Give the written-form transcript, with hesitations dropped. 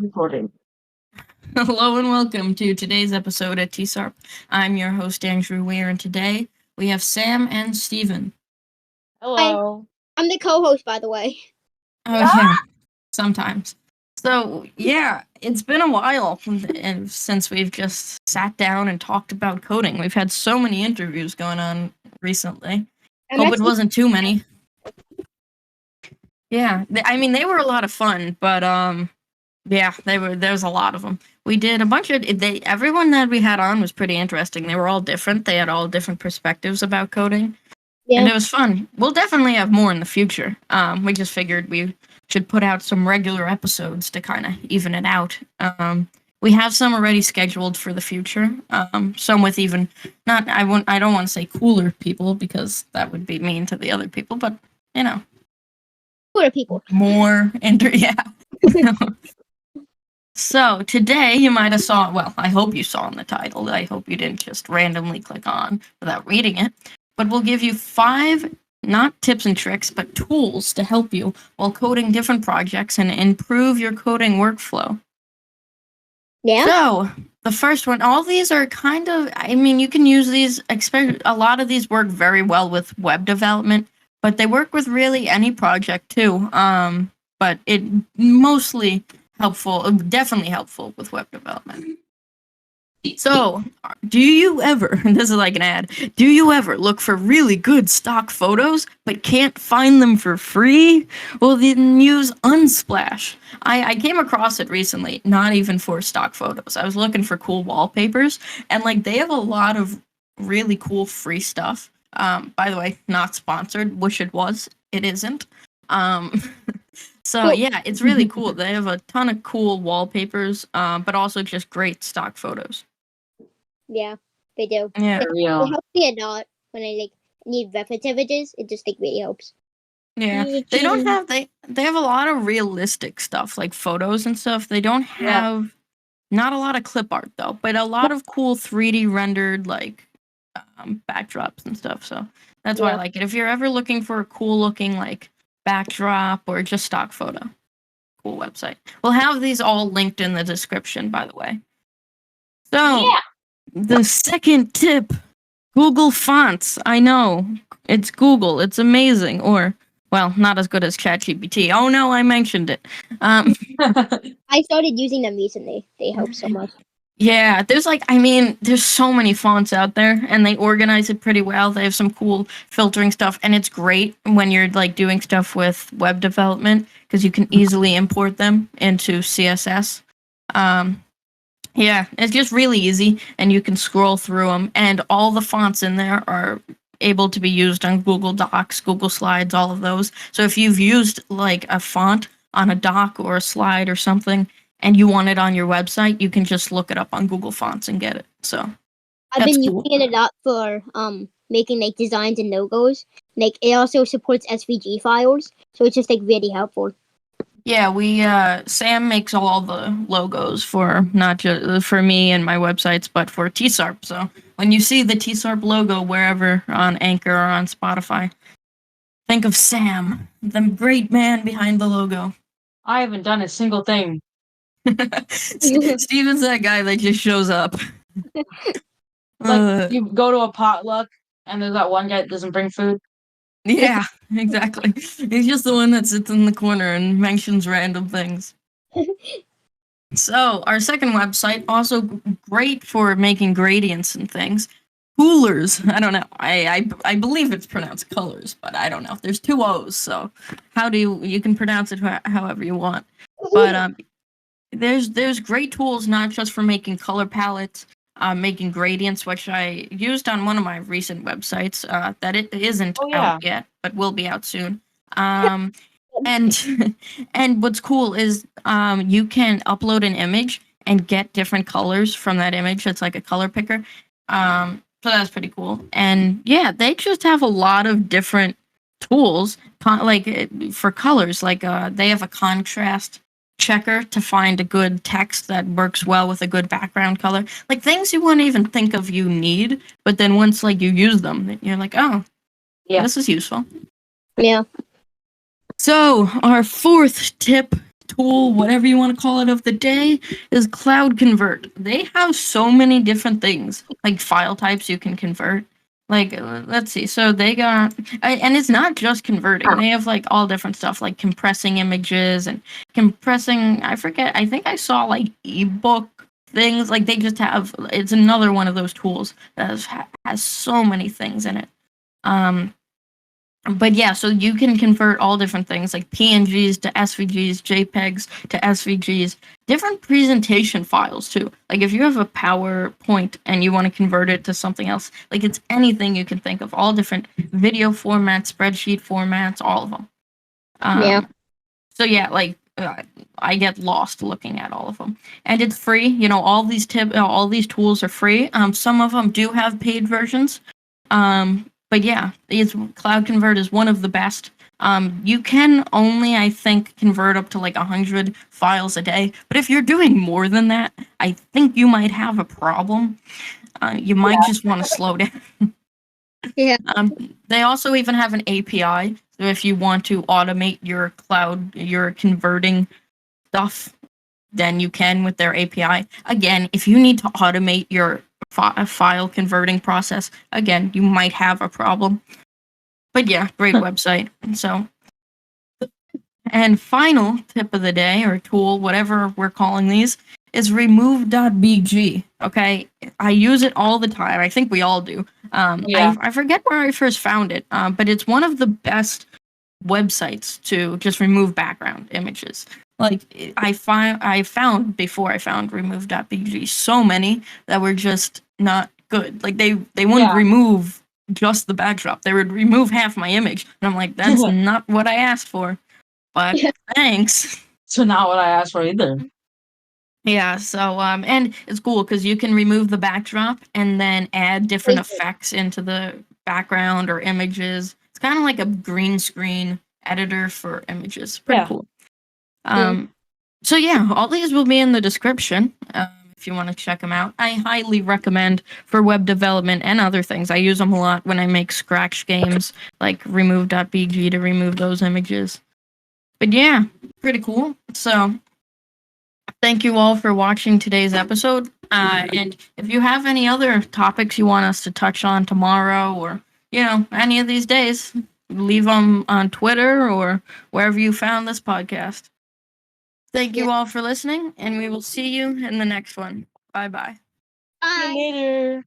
Recording. Hello and welcome to today's episode at TSARP. I'm your host, Andrew Weir, and today we have Sam and Steven. Hello. I'm the co-host, by the way. Oh, yeah, sometimes. So, yeah, it's been a while since we've just sat down and talked about coding. We've had so many interviews going on recently. Hope it wasn't too many. Yeah, they were a lot of fun, but yeah, there's a lot of them. We did a bunch of everyone that we had on was pretty interesting. They were all different. They had all different perspectives about coding. Yeah. And it was fun. We'll definitely have more in the future. We just figured we should put out some regular episodes to kind of even it out. We have some already scheduled for the future. Some with even I don't want to say cooler people because that would be mean to the other people, but you know, cooler people. More yeah. So today you might have saw, well, I hope you saw in the title. I hope you didn't just randomly click on without reading it. But we'll give you 5, not tips and tricks, but tools to help you while coding different projects and improve your coding workflow. Yeah. So the first one, all these are kind of, you can use these, a lot of these work very well with web development, but they work with really any project too. But it mostly definitely helpful with web development. So, do you ever, this is like an ad, do you ever look for really good stock photos but can't find them for free? Well, then use Unsplash. I came across it recently, not even for stock photos. I was looking for cool wallpapers, and they have a lot of really cool free stuff. By the way, not sponsored. Wish it was. It isn't. So yeah, it's really cool. They have a ton of cool wallpapers, but also just great stock photos. Yeah, they do. Yeah, It helps me a lot when I need reference images. It just really helps. Yeah, they don't have they have a lot of realistic stuff like photos and stuff. They don't have not a lot of clip art though, but a lot of cool 3D rendered backdrops and stuff. So that's why I like it. If you're ever looking for a cool looking backdrop or just stock photo, cool website. We'll have these all linked in the description, by the way. So the second tip, Google Fonts. I know it's Google. It's amazing. Or well, not as good as ChatGPT. Oh no, I mentioned it. I started using them recently. They help so much. Yeah, there's there's so many fonts out there and they organize it pretty well. They have some cool filtering stuff and it's great when you're doing stuff with web development because you can easily import them into CSS. Yeah, it's just really easy and you can scroll through them and all the fonts in there are able to be used on Google Docs, Google Slides, all of those. So if you've used a font on a doc or a slide or something, and you want it on your website, you can just look it up on Google Fonts and get it. So I've been using it a lot for making designs and logos. It also supports SVG files, so it's just really helpful. Yeah, we Sam makes all the logos for not just for me and my websites, but for TSARP. So when you see the TSARP logo wherever on Anchor or on Spotify, think of Sam, the great man behind the logo. I haven't done a single thing. Steven's that guy that just shows up. You go to a potluck and there's that one guy that doesn't bring food. Yeah, exactly. He's just the one that sits in the corner and mentions random things. So our second website, also great for making gradients and things. Coolors. I don't know. I believe it's pronounced colors, but I don't know. There's 2 O's, so you can pronounce it however you want. But there's great tools not just for making color palettes, making gradients, which I used on one of my recent websites that it isn't out yet, but will be out soon. And what's cool is you can upload an image and get different colors from that image. It's like a color picker. So that's pretty cool. And yeah, they just have a lot of different tools for colors. They have a contrast checker to find a good text that works well with a good background color. Things you wouldn't even think of you need, but then once you use them, you're like, oh, yeah, this is useful. Yeah. So our fourth tip tool, whatever you want to call it, of the day is Cloud Convert. They have so many different things, like file types you can convert. Like, let's see. So they got, and it's not just converting. They have like all different stuff, like compressing images and compressing. I forget. I think I saw like ebook things. Like they just have. It's another one of those tools that has so many things in it. But yeah, so you can convert all different things like PNGs to SVGs, JPEGs to SVGs, different presentation files too. Like if you have a PowerPoint and you want to convert it to something else, like it's anything you can think of, all different video formats, spreadsheet formats, all of them. Yeah. So yeah, like I get lost looking at all of them, and it's free. You know, all these tools are free. Some of them do have paid versions. But yeah, Cloud Convert is one of the best. You can only, I think, convert up to like 100 files a day. But if you're doing more than that, I think you might have a problem. You might just want to slow down. Yeah. They also even have an API. So if you want to automate your converting stuff, then you can with their API. Again, if you need to automate your file converting process, again, you might have a problem. But yeah, great website. So, and final tip of the day or tool, whatever we're calling these, is remove.bg. Okay, I use it all the time. I think we all do. Yeah. I forget where I first found it, but it's one of the best websites to just remove background images. Like I found before I found remove.bg so many that were just not good. Like they wouldn't Yeah. remove just the backdrop. They would remove half my image. And I'm like, that's not what I asked for. But Yeah. thanks. So not what I asked for either. Yeah, so and it's cool because you can remove the backdrop and then add different Thank you. effects into the background or images. It's kind of like a green screen editor for images. Pretty Yeah. cool. Yeah. So yeah, all these will be in the description if you want to check them out. I highly recommend for web development and other things. I use them a lot when I make Scratch games, like remove.bg to remove those images. But yeah, pretty cool. So thank you all for watching today's episode. And if you have any other topics you want us to touch on tomorrow or, you know, any of these days, leave them on Twitter or wherever you found this podcast. Thank you all for listening, and we will see you in the next one. Bye-bye. Bye. See you later.